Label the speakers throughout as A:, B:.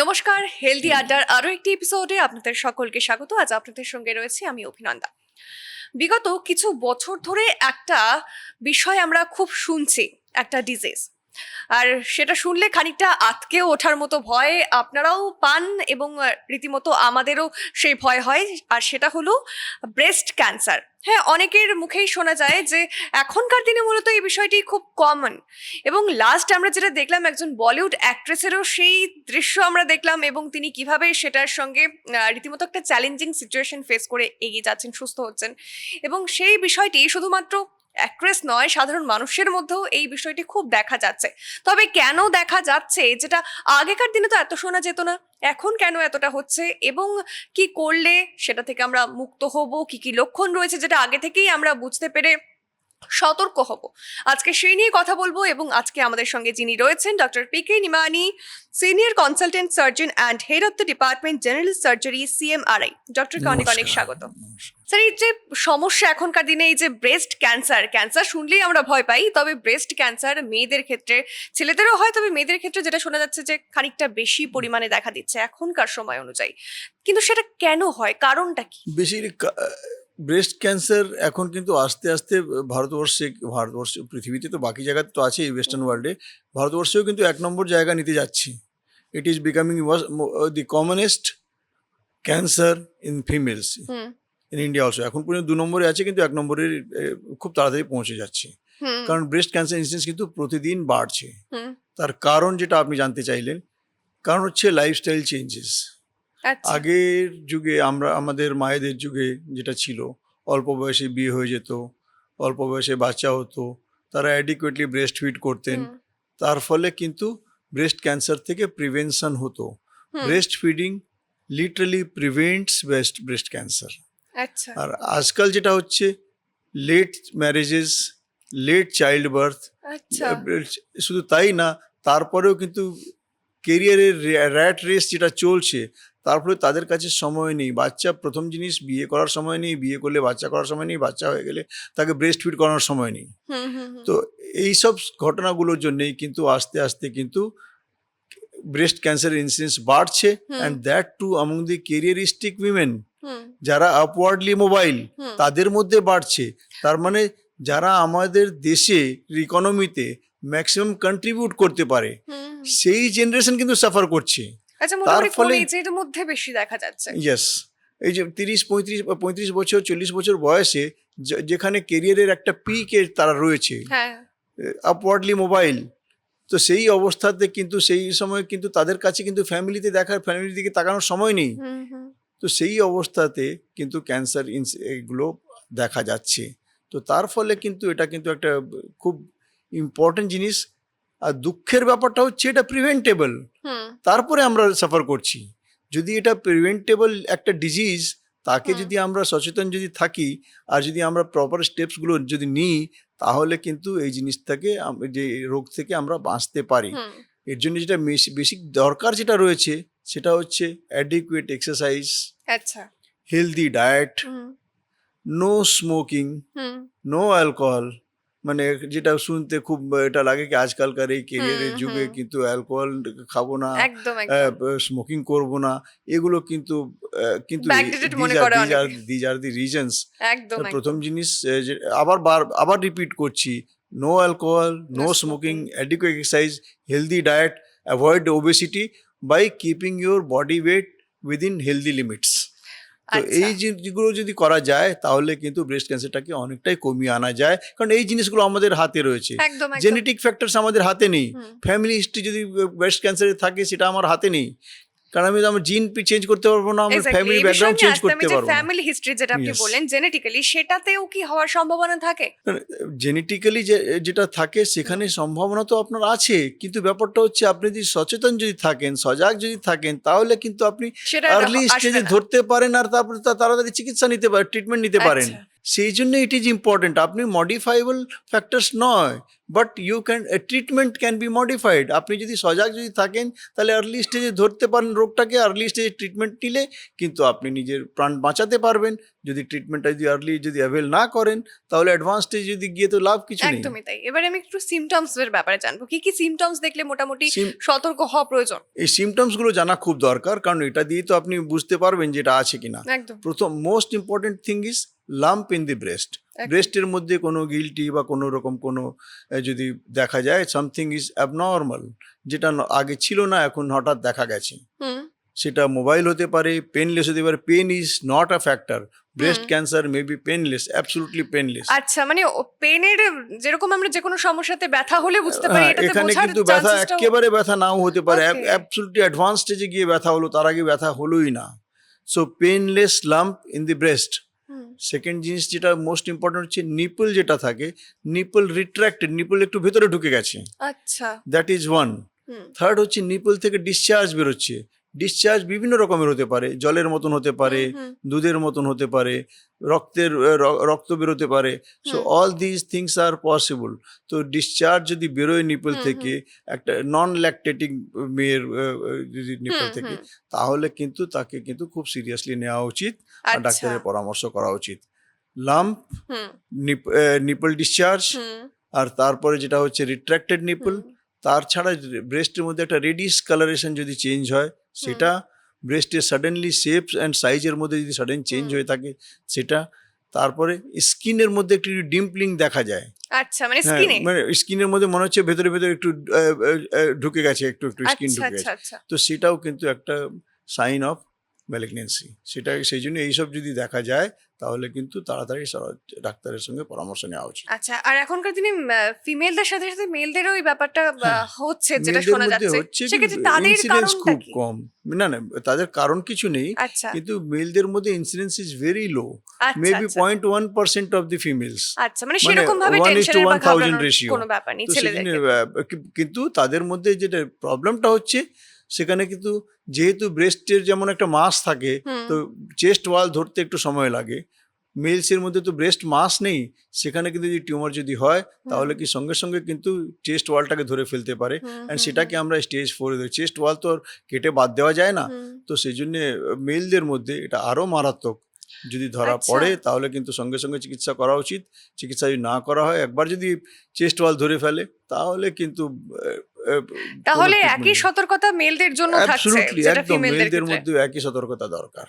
A: নমস্কার, হেলদি আড্ডার আরো একটি এপিসোডে আপনাদের সকলকে স্বাগত। আজ আপনাদের সঙ্গে রয়েছি আমি অভিনন্দা। বিগত কিছু বছর ধরে একটা বিষয় আমরা খুব শুনছি, একটা ডিজিজ। আর সেটা শুনলে খানিকটা আঁতকে ওঠার মতো ভয় আপনারাও পান এবং রীতিমতো আমাদেরও সেই ভয় হয়। আর সেটা হলো ব্রেস্ট ক্যান্সার। হ্যাঁ, অনেকের মুখেই শোনা যায় যে এখনকার দিনে মূলত এই বিষয়টি খুব কমন। এবং লাস্ট আমরা যেটা দেখলাম, একজন বলিউড অ্যাক্ট্রেসেরও সেই দৃশ্য আমরা দেখলাম এবং তিনি কিভাবে সেটার সঙ্গে রীতিমতো একটা চ্যালেঞ্জিং সিচুয়েশন ফেস করে এগিয়ে যাচ্ছেন, সুস্থ হচ্ছেন। এবং সেই বিষয়টি শুধুমাত্র অ্যাক্ট্রেস নয়, সাধারণ মানুষের মধ্যেও এই বিষয়টি খুব দেখা যাচ্ছে। তবে কেন দেখা যাচ্ছে, যেটা আগেকার দিনে তো এত শোনা যেত না, এখন কেন এতটা হচ্ছে এবং কি করলে সেটা থেকে আমরা মুক্ত হব, কি কি লক্ষণ রয়েছে যেটা আগে থেকেই আমরা বুঝতে পেরে সতর্ক হব, আজকে সেই নিয়ে কথা বলবো। এবং আজকে আমাদের সঙ্গে যিনি রয়েছেন, doctor PK. নিমানি, senior consultant surgeon and head of the department general surgery, CMRI। ডক্টরকে অনেক অনেক স্বাগত। স্যার, এই যে সমস্যা এখনকার দিনে, এই যে ব্রেস্ট ক্যান্সার শুনলেই আমরা ভয় পাই, তবে ব্রেস্ট ক্যান্সার মেয়েদের ক্ষেত্রে, ছেলেদেরও হয়, তবে মেয়েদের ক্ষেত্রে যেটা শোনা যাচ্ছে যে খানিকটা বেশি পরিমাণে দেখা দিচ্ছে এখনকার সময় অনুযায়ী। কিন্তু সেটা কেন হয়, কারণটা কি?
B: বেশি ব্রেস্ট ক্যান্সার এখন কিন্তু আস্তে আস্তে ভারতবর্ষে পৃথিবীতে তো বাকি জায়গাতে তো আছেই, ওয়েস্টার্ন ওয়ার্ল্ডে, ভারতবর্ষেও কিন্তু 1 নম্বর জায়গা নিতে যাচ্ছে। It is becoming the commonest cancer in females in India also. এখন পর্যন্ত 2 নম্বরে আছে, কিন্তু 1 নম্বরের খুব তাড়াতাড়ি পৌঁছে যাচ্ছে। কারণ ব্রেস্ট ক্যান্সার ইনসিডেন্স কিন্তু প্রতিদিন বাড়ছে। তার কারণ যেটা আপনি জানতে চাইলেন, কারণ হচ্ছে লাইফস্টাইল চেঞ্জেস। আগের যুগে আমাদের মায়েদের যুগে যেটা ছিল, অল্প বয়সে বিয়ে হয়ে যেত, অল্প বয়সে বাচ্চা হতো, তারা অ্যাডিকুয়েটলি ব্রেস্ট ফিড করতেন, তার ফলে কিন্তু ব্রেস্ট ক্যান্সার থেকে প্রিভেনশন হতো। Breast feeding literally prevents breast cancer. আর আজকাল যেটা হচ্ছে, late marriages, late child birth, শুধু তাই না, তারপরেও কিন্তু কেরিয়ারের র্যাট রেস যেটা চলছে, তারপরে তাদের কাছে সময় নেই। বাচ্চা প্রথম জিনিস, বিয়ে করার সময় নেই, বিয়ে করলে বাচ্চা করার সময় নেই, বাচ্চা হয়ে গেলে তাকে ব্রেস্ট ফিড করানোর সময় নেই। তো এইসব ঘটনাগুলোর জন্যই কিন্তু আস্তে আস্তে কিন্তু ব্রেস্ট ক্যান্সার ইনসিডেন্স বাড়ছে, and that too among the careeristic women, যারা আপওয়ার্ডলি মোবাইল, তাদের মধ্যে বাড়ছে। তার মানে যারা আমাদের দেশে ইকোনমিতে ম্যাক্সিমাম কন্ট্রিবিউট করতে পারে, সেই জেনারেশন কিন্তু সাফার করছে।
A: তার ফলে এর মধ্যে বেশি দেখা যাচ্ছে।
B: ইয়েস, এই যে 35 বছর 40 বছর বয়সে যেখানে কেরিয়ারের একটা পিকে তারা রয়েছে, আপওয়ার্ডলি মোবাইল, তো সেই অবস্থাতে কিন্তু সেই সময় কিন্তু তাদের কাছে কিন্তু ফ্যামিলির দিকে তাকানোর সময় নেই। তো সেই অবস্থাতে কিন্তু ক্যান্সার এগুলো দেখা যাচ্ছে। তো তার ফলে কিন্তু এটা কিন্তু একটা খুব ইম্পর্টেন্ট জিনিস। আর দুঃখের ব্যাপারটা হচ্ছে, এটা প্রিভেন্টেবল, তারপরে আমরা সাফার করছি। যদি এটা প্রিভেন্টেবল একটা ডিজিজ, তাকে যদি আমরা সচেতন যদি থাকি, আর যদি আমরা প্রপার স্টেপসগুলো যদি নিই, তাহলে কিন্তু এই জিনিসটাকে, যে রোগ থেকে আমরা বাঁচতে পারি। এর জন্য যেটা বেসিক দরকার যেটা রয়েছে, সেটা হচ্ছে adequate exercise, healthy diet, no smoking, no alcohol. মানে যেটা শুনতে খুব এটা লাগে কি, আজকালকার এই কেরিয়ারের যুগে কিন্তু অ্যালকোহল খাবো না, স্মোকিং করবো না, এগুলো কিন্তু দিজ আর দি রিজনস। প্রথম জিনিস, আবার রিপিট করছি, no alcohol, no smoking, adequate exercise, healthy diet, avoid obesity by keeping your body weight within healthy limits. তো এই জিনিসগুলো যদি করা যায়, তাহলে কিন্তু ব্রেস্ট ক্যান্সারটাকে অনেকটাই কমিয়ে আনা যায়। কারণ এই জিনিসগুলো আমাদের হাতে রয়েছে, জেনেটিক ফ্যাক্টরস আমাদের হাতে নেই। ফ্যামিলি হিস্ট্রি যদি ব্রেস্ট ক্যান্সারে থাকে, সেটা আমার হাতে নেই, কারণ আমি আমার জিন চেঞ্জ করতে পারবো না, আমার ফ্যামিলি ব্যাকগ্রাউন্ড চেঞ্জ করতে পারবো না।
A: ফ্যামিলি হিস্ট্রি যেটা আপনি বললেন জেনেটিক্যালি, সেটাতেও কি হওয়ার সম্ভাবনা থাকে?
B: জেনেটিক্যালি যেটা থাকে, সেখানে সম্ভাবনা তো আপনার আছে, কিন্তু ব্যাপারটা হচ্ছে, আপনি যদি সচেতন যদি থাকেন, সজাগ যদি থাকেন, তাহলে কিন্তু আপনি আর্লি স্টেজে ধরতে পারেন, আর তারপরে তাড়াতাড়ি চিকিৎসা নিতে পারেন, ট্রিটমেন্ট নিতে পারেন। সেই জন্য ইট ইজ ইম্পর্টেন্ট। আপনি মডিফাইবল ফ্যাক্টরস নয়, but you can treatment can be modified. আপনি যদি সজাগ যদি থাকেন তাহলে আর্লি স্টেজে ধরতে পারেন রোগটাকে, আর্লি স্টেজে ট্রিটমেন্ট নিলে কিন্তু আপনি নিজের প্রাণ বাঁচাতে পারবেন। যদি ট্রিটমেন্টটা যদি আর্লি যদি অ্যাভেল না করেন তাহলে অ্যাডভান্স স্টেজে যদি গিয়ে তো লাভ কিছু নেই।
A: একদমই তাই। এবারে আমি একটু সিমটমস এর ব্যাপারে জানবো, কি কি সিমটমস দেখলে মোটামুটি
B: Sim-
A: সতর্ক হওয়া প্রয়োজন?
B: এই সিমটমসগুলো জানা খুব দরকার, কারণ এটা দিয়ে তো আপনি বুঝতে পারবেন যে এটা আছে কিনা।
A: একদম।
B: প্রথম most important thing is lump in the breast.
A: একদম।
B: ব্রেস্টের মধ্যে কোনো গিল্টি বা কোনো রকম কোনো যদি দেখা যায় সামথিং ইজ অ্যাবনর্মাল, যেটা আগে ছিল না এখন হঠাৎ দেখা গেছে,
A: হুম।
B: সেটা মোবাইল হতে পারে, পেনলেস হতে পারে। Pain is not a factor. Breast
A: hmm.
B: Cancer may be painless, absolutely painless.
A: আচ্ছা, মানে পেনের যেরকম আমরা যে কোনো সমস্যাতে ব্যথা হলে বুঝতে পারি, এটাতে
B: এখানে
A: বোঝার
B: কিন্তু ব্যথা
A: চান্সেসটাও।
B: একেবারে ব্যথা নাও হতে পারে,
A: Okay.
B: অ্যাবসলুটলি অ্যাডভান্স স্টেজে গিয়ে ব্যথা হলো, তার আগে ব্যথা হলোই না। So painless lump in the breast.
A: Hmm.
B: Second জিনিস যেটা মোস্ট ইম্পর্টেন্ট হচ্ছে নিপল যেটা থাকে, নিপল রিট্রাক্টেড, নিপল একটু ভেতরে ঢুকে গেছে,
A: আচ্ছা।
B: That is one.
A: Hmm.
B: Third হচ্ছে নিপল থেকে ডিসচার্জ বেরোচ্ছে। ডিসচার্জ বিভিন্ন রকমের হতে পারে, জলের মতন হতে পারে,
A: হুম,
B: দুধের মতন হতে পারে, রক্ত বেরোতে পারে। So
A: hmm.
B: All this things are possible. তো ডিসচার্জ যদি বেরোয় নিপল
A: হুম,
B: থেকে, একটা নন ল্যাকটেটিং মেয়ের যদি নিপল
A: হুম,
B: থেকে,
A: হুম।
B: তাহলে কিন্তু তাকে কিন্তু খুব সিরিয়াসলি নেওয়া উচিত আর
A: আচ্ছা।
B: ডাক্তারের পরামর্শ করা উচিত। লাম্প,
A: হুম,
B: নিপল ডিসচার্জ,
A: হুম,
B: আর তারপরে যেটা হচ্ছে রিট্রাক্টেড নিপল।
A: হুম,
B: তার ছাড়া ব্রেস্টের মধ্যে একটা রেডিশ কালারেশন যদি চেঞ্জ হয় সেটা, ব্রেস্টের সাডেনলি শেপ অ্যান্ড সাইজের মধ্যে যদি সাডেন চেঞ্জ
A: হুম।
B: হয়ে থাকে সেটা, তারপরে স্কিনের মধ্যে একটু ডিম্পলিং দেখা যায়।
A: আচ্ছা, মানে
B: হ্যাঁ,
A: স্কিনে।
B: মানে স্কিনের মধ্যে মনে হচ্ছে ভেতরে ভেতরে একটু ঢুকে গেছে, একটু একটু স্কিন
A: আচ্ছা,
B: ঢুকে
A: আচ্ছা,
B: গেছে।
A: আচ্ছা।
B: তো সেটাও কিন্তু একটা সাইন অফ ম্যালিগনেন্সি। সেটা সেই জন্য এইসব যদি দেখা যায় তাহলে কিন্তু তাড়াতাড়ি ডাক্তারের সঙ্গে পরামর্শ নেওয়া উচিত।
A: আচ্ছা, আর এখনকার দিনে ফিমেলদের সাথে সাথে মেলদেরও এই ব্যাপারটা
B: হ্যাঁ,
A: হচ্ছে, যেটা
B: মেয়েদের
A: শোনা
B: মধ্যে
A: যাচ্ছে।
B: হচ্ছে
A: সেক্ষেত্রে
B: কিন্তু
A: তাদের
B: ইনসিডেন্স
A: কারণটা
B: খুব
A: কি?
B: কম। না না, তাদের কারণ কিছু নেই,
A: আচ্ছা,
B: কিন্তু মেলদের মধ্যে ইনসিডেন্স ইজ ভেরি লো,
A: আচ্ছা,
B: মেবি
A: আচ্ছা।
B: 0.1% অফ দি ফিমেলস।
A: আচ্ছা, মানে
B: মানে
A: সেরকম ভাবে
B: 1:1000
A: টেনশনের বা ঘাবড়ানোর
B: রেশিও।
A: কোনো ব্যাপার নেই
B: তো সেই জন্য
A: ছেলেদের।
B: কিন্তু তাদের মধ্যে যেটা প্রবলেমটা হচ্ছে, সেখানে কিন্তু যেহেতু ব্রেস্টের যেমন একটা মাস থাকে,
A: হুম,
B: তো চেস্ট ওয়াল ধরতে একটু সময় লাগে। মেলসের মধ্যে তো ব্রেস্ট মাস নেই, সেখানে কিন্তু যদি টিউমার যদি হয় তাহলে কি সঙ্গে সঙ্গে কিন্তু চেস্ট ওয়ালটাকে ধরে ফেলতে পারে,
A: হুম,
B: অ্যান্ড
A: হুম,
B: সেটাকে আমরা স্টেজ 4-এ ধরি। চেস্ট ওয়াল তো আর কেটে বাদ দেওয়া যায় না।
A: হুম।
B: তো সেই জন্যে মেলদের মধ্যে এটা আরও মারাত্মক। যদি ধরা
A: আচ্ছা।
B: পড়ে তাহলে কিন্তু সঙ্গে সঙ্গে চিকিৎসা করা উচিত। চিকিৎসা যদি না করা হয়, একবার যদি চেস্ট ওয়াল ধরে ফেলে তাহলে কিন্তু কোনো
A: তাহলে
B: ট্রিটমেন্ট
A: একই
B: নেই।
A: সতর্কতা মেলদের জন্য থাকছে,
B: অ্যাবসলুটলি,
A: যেটা
B: একদম
A: ফিমেলদের
B: মেলদের
A: ক্ষেত্রে।
B: মধ্যেও একই সতর্কতা দরকার।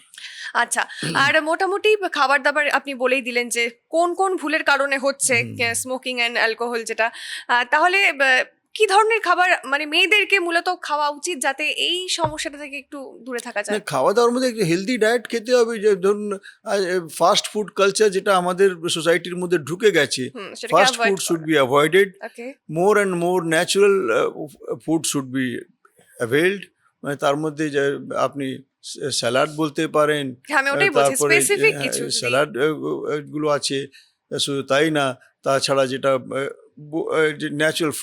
A: আচ্ছা, আর মোটামুটি খাবার দাবার আপনি বলেই দিলেন যে কোন কোন ভুলের কারণে হচ্ছে স্মোকিং এন্ড অ্যালকোহল, যেটা তাহলে কি ধরনের খাবার মানে মেয়েদেরকে মূলত খাওয়া উচিত যাতে এই সমস্যাটা থেকে একটু দূরে থাকা
B: না,
A: যায়?
B: খাওয়া দাওয়ার মধ্যে একটু হেলদি ডায়েট খেতে হবে। যে ধরুন ফাস্ট ফুড কালচার যেটা আমাদের সোসাইটির মধ্যে ঢুকে গেছে,
A: সেটাকে
B: ফাস্ট
A: অ্যাভয়েড
B: ফুড শুড
A: করা।
B: Be avoided.
A: Okay.
B: More and more natural food should be অ্যাভেলড। মানে তার মধ্যে যে আপনি স্যালাড বলতে পারেন,
A: হ্যাঁ, আমি ওটাই বলছি,
B: তারপরে
A: স্পেসিফিক কিছু যদি।
B: স্যালাড গুলো আছে। শুধু তাই না, তাছাড়া যেটা যে ন্যাচারাল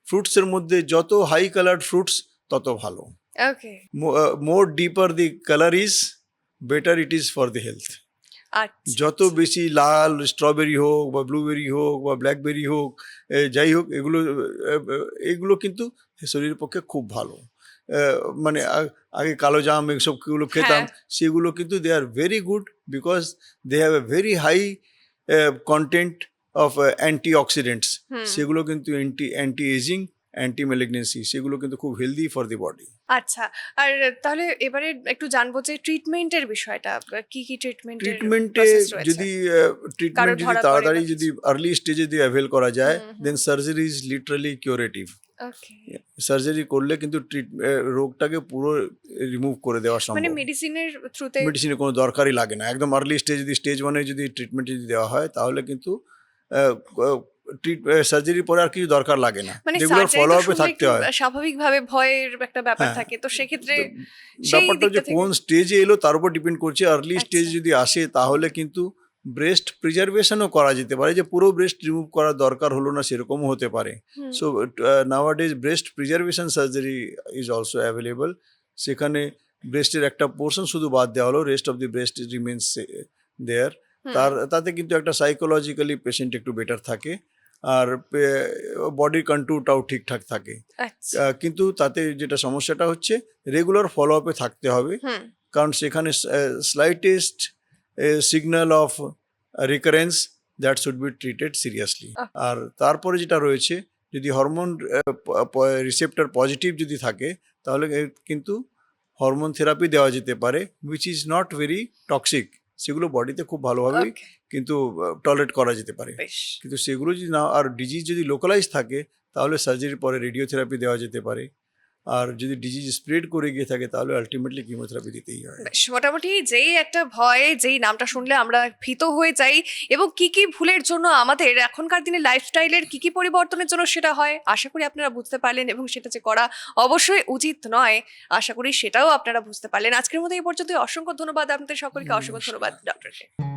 B: ফ্রুটসের মধ্যে যত হাই কালার্ড ফ্রুটস তত ভালো।
A: Okay.
B: More deeper the colour is better it is for the health.
A: আচ্ছা।
B: যত বেশি লাল স্ট্রবেরি হোক বা ব্লুবেরি হোক বা ব্ল্যাকবেরি হোক, যাই হোক, এগুলো কিন্তু শরীরের পক্ষে খুব ভালো। মানে আগে কালো জাম এসবগুলো খেতাম,
A: হ্যাঁ।
B: সেগুলো কিন্তু they are very good because they have a very high content of antioxidants.
A: হুম।
B: সেগুলো কিন্তু অ্যান্টি এজিং, অ্যান্টি ম্যালিগনেন্সি, সেগুলো কিন্তু খুব হেলদি ফর দি বডি।
A: আচ্ছা, আর তাহলে এবারে একটু জানবো যে ট্রিটমেন্টের বিষয়টা, কি কি ট্রিটমেন্টের
B: ট্রিটমেন্টে
A: প্রসেস রয়েছে?
B: যদি ট্রিটমেন্ট
A: কারোর
B: যদি
A: ধরা পড়ে
B: তাড়াতাড়ি
A: বা
B: যদি
A: কিছু?
B: আর্লি স্টেজে যদি অ্যাভেল করা যায়,
A: হুম, হুম।
B: Then surgery is literally curative.
A: Okay.
B: Surgery করলে কিন্তু রোগটাকে পুরো রিমুভ করে দেওয়া
A: মানে
B: সম্ভব।
A: মেডিসিনের থ্রুতে?
B: মেডিসিনের কোনো দরকারই লাগে না। একদম আর্লি স্টেজ যদি স্টেজ 1-এ যদি ট্রিটমেন্ট যদি দেওয়া হয় তাহলে কিন্তু সার্জারির পরে আর কিছু দরকার লাগে না,
A: মানে
B: রেগুলার
A: সার্জারি
B: ফলো
A: তো
B: আপে
A: শুনলে
B: থাকতে
A: একটু
B: হয়।
A: স্বাভাবিকভাবে ভয়ের একটা ব্যাপার
B: হ্যাঁ,
A: থাকে, তো সেক্ষেত্রে
B: তো
A: সেই
B: ব্যাপারটা
A: দিকটা
B: যে
A: থেকে।
B: কোন স্টেজে এলো তার উপর ডিপেন্ড করছে। আর্লি স্টেজ
A: আচ্ছা।
B: যদি আসে তাহলে কিন্তু ব্রেস্ট প্রিজার্ভেশনও করা যেতে পারে, যে পুরো ব্রেস্ট রিমুভ করার দরকার হলো না সেরকমও হতে পারে।
A: হুম।
B: So nowadays breast preservation surgery is also available. সেখানে ব্রেস্টের একটা পোর্শন শুধু বাদ দেওয়া হলো, rest of the breast remains there.
A: হুম।
B: তাতে কিন্তু একটা সাইকোলজিক্যালি পেশেন্ট একটু বেটার থাকে। আর বডির কন্ট্রোলটাও ঠিকঠাক থাকে।
A: আচ্ছা।
B: কিন্তু তাতে যেটা সমস্যাটা হচ্ছে রেগুলার ফলো আপে থাকতে হবে,
A: হুম।
B: কারণ সেখানে slightest signal of recurrence that should be treated seriously.
A: আহ।
B: আর তারপরে যেটা রয়েছে, যদি হরমোন রিসেপ্টর পজিটিভ যদি থাকে তাহলে কিন্তু হরমোন থেরাপি দেওয়া যেতে পারে, which is not very toxic. সেগুলো বডিতে খুব ভালোভাবেই
A: ওকে।
B: কিন্তু টলারেট করা যেতে পারে।
A: বেশ।
B: কিন্তু সেগুলো যদি না, আর ডিজিজ যদি লোকালাইজ থাকে তাহলে সার্জারির পরে রেডিওথেরাপি দেওয়া যেতে পারে। আর যদি ডিজিজ স্প্রেড করে গিয়ে থাকে তাহলে আলটিমেটলি কিমোথেরাপি দিতেই হয়।
A: বেশ, মোটামুটি যেই একটা ভয়, যেই নামটা শুনলে আমরা ভীত হয়ে যাই, এবং কি কি ভুলের জন্য আমাদের এখনকার দিনে লাইফস্টাইলের কি কি পরিবর্তনের জন্য সেটা হয়, আশা করি আপনারা বুঝতে পারলেন, এবং সেটা যে করা অবশ্যই উচিত নয়, আশা করি সেটাও আপনারা বুঝতে পারলেন। আজকের মতো এই পর্যন্ত। অসংখ্য ধন্যবাদ আপনাদের সকলকে, অসংখ্য ধন্যবাদ ডক্টরকে।